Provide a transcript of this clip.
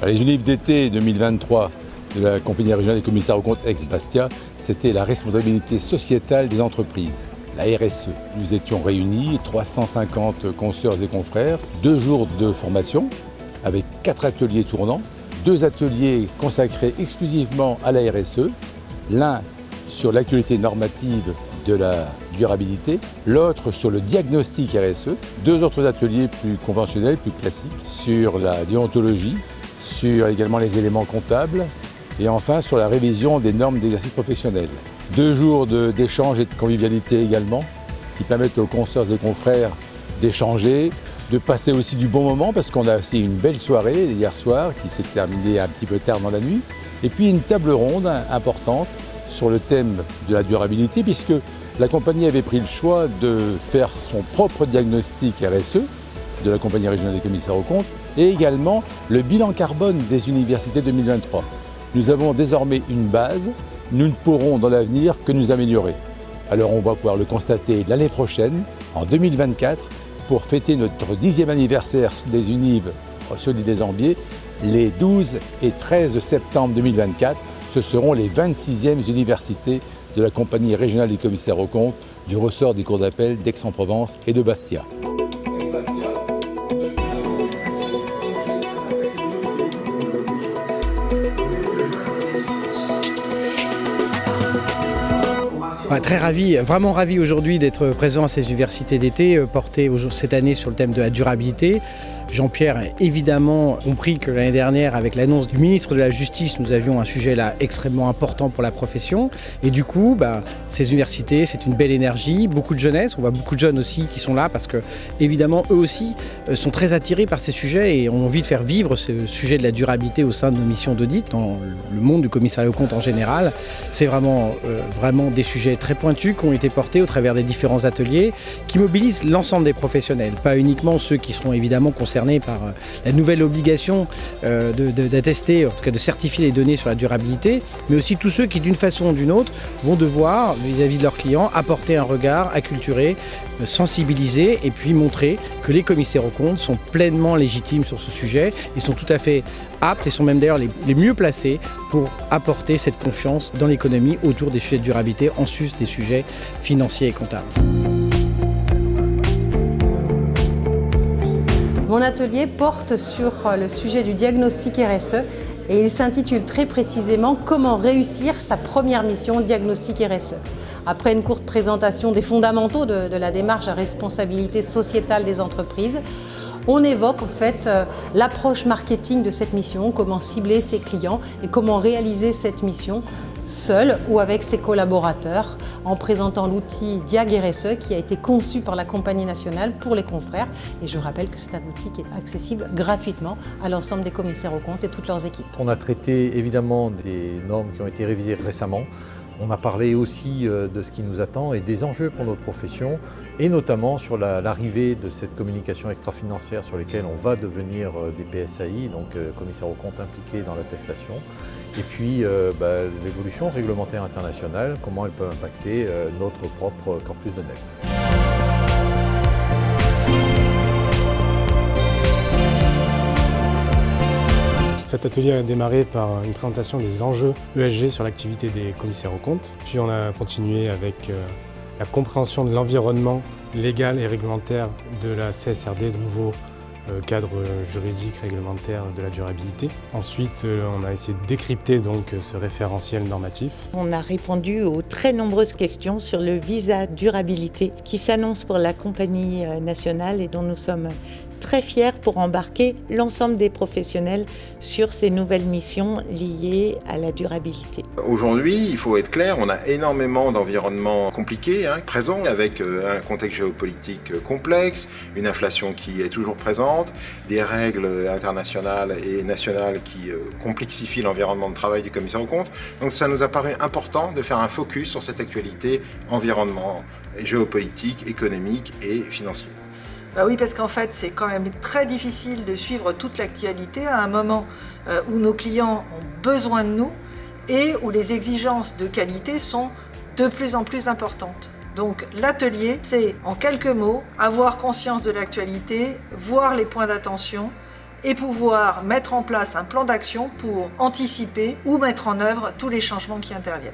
Les Unives d'été 2023 de la compagnie régionale des commissaires aux comptes ex-Bastia, c'était la responsabilité sociétale des entreprises, la RSE. Nous étions réunis, 350 consoeurs et confrères, 2 jours de formation avec 4 ateliers tournants, 2 ateliers consacrés exclusivement à la RSE, l'un sur l'actualité normative de la durabilité, l'autre sur le diagnostic RSE, 2 autres ateliers plus conventionnels, plus classiques, sur la déontologie, sur également les éléments comptables et enfin sur la révision des normes d'exercice professionnel. 2 jours d'échange et de convivialité également, qui permettent aux consoeurs et confrères d'échanger, de passer aussi du bon moment parce qu'on a aussi une belle soirée hier soir qui s'est terminée un petit peu tard dans la nuit. Et puis une table ronde importante sur le thème de la durabilité puisque la compagnie avait pris le choix de faire son propre diagnostic RSE de la compagnie régionale des commissaires aux comptes et également le bilan carbone des universités 2023. Nous avons désormais une base, nous ne pourrons dans l'avenir que nous améliorer. Alors on va pouvoir le constater l'année prochaine, en 2024, pour fêter notre 10e anniversaire des Unives sur l'île des Ambiers, les 12 et 13 septembre 2024, ce seront les 26e universités de la compagnie régionale des commissaires aux comptes du ressort des cours d'appel d'Aix-en-Provence et de Bastia. Très ravi, vraiment ravi aujourd'hui d'être présent à ces universités d'été portées cette année sur le thème de la durabilité. Jean-Pierre a évidemment compris que l'année dernière, avec l'annonce du ministre de la Justice, nous avions un sujet là extrêmement important pour la profession. Et du coup, ces universités, c'est une belle énergie, beaucoup de jeunesse. On voit beaucoup de jeunes aussi qui sont là parce que, évidemment, eux aussi sont très attirés par ces sujets et ont envie de faire vivre ce sujet de la durabilité au sein de nos missions d'audit, dans le monde du commissariat aux comptes en général. C'est vraiment des sujets très pointus qui ont été portés au travers des différents ateliers qui mobilisent l'ensemble des professionnels, pas uniquement ceux qui seront évidemment concernés par la nouvelle obligation d'attester, en tout cas de certifier les données sur la durabilité, mais aussi tous ceux qui, d'une façon ou d'une autre, vont devoir, vis-à-vis de leurs clients, apporter un regard acculturé, sensibiliser et puis montrer que les commissaires aux comptes sont pleinement légitimes sur ce sujet. Ils sont tout à fait aptes et sont même d'ailleurs les mieux placés pour apporter cette confiance dans l'économie autour des sujets de durabilité en sus des sujets financiers et comptables. Mon atelier porte sur le sujet du diagnostic RSE et il s'intitule très précisément « Comment réussir sa première mission diagnostic RSE ». Après une courte présentation des fondamentaux de la démarche à responsabilité sociétale des entreprises, on évoque en fait l'approche marketing de cette mission, comment cibler ses clients et comment réaliser cette mission seul ou avec ses collaborateurs, en présentant l'outil Diag RSE qui a été conçu par la compagnie nationale pour les confrères. Et je rappelle que c'est un outil qui est accessible gratuitement à l'ensemble des commissaires aux comptes et toutes leurs équipes. On a traité évidemment des normes qui ont été révisées récemment. On a parlé aussi de ce qui nous attend et des enjeux pour notre profession et notamment sur l'arrivée de cette communication extra-financière sur lesquelles on va devenir des PSAI, donc commissaires aux comptes impliqués dans l'attestation. Et puis l'évolution réglementaire internationale, comment elle peut impacter notre propre corpus de données. Cet atelier a démarré par une présentation des enjeux ESG sur l'activité des commissaires aux comptes. Puis on a continué avec la compréhension de l'environnement légal et réglementaire de la CSRD, de nouveau cadre juridique réglementaire de la durabilité. Ensuite, on a essayé de décrypter donc ce référentiel normatif. On a répondu aux très nombreuses questions sur le visa durabilité qui s'annonce pour la compagnie nationale et dont nous sommes très fiers pour embarquer l'ensemble des professionnels sur ces nouvelles missions liées à la durabilité. Aujourd'hui, il faut être clair, on a énormément d'environnements compliqués présents avec un contexte géopolitique complexe, une inflation qui est toujours présente, des règles internationales et nationales qui complexifient l'environnement de travail du commissaire aux comptes. Donc ça nous a paru important de faire un focus sur cette actualité environnement géopolitique, économique et financier. Oui, parce qu'en fait, c'est quand même très difficile de suivre toute l'actualité à un moment où nos clients ont besoin de nous et où les exigences de qualité sont de plus en plus importantes. Donc l'atelier, c'est en quelques mots, avoir conscience de l'actualité, voir les points d'attention et pouvoir mettre en place un plan d'action pour anticiper ou mettre en œuvre tous les changements qui interviennent.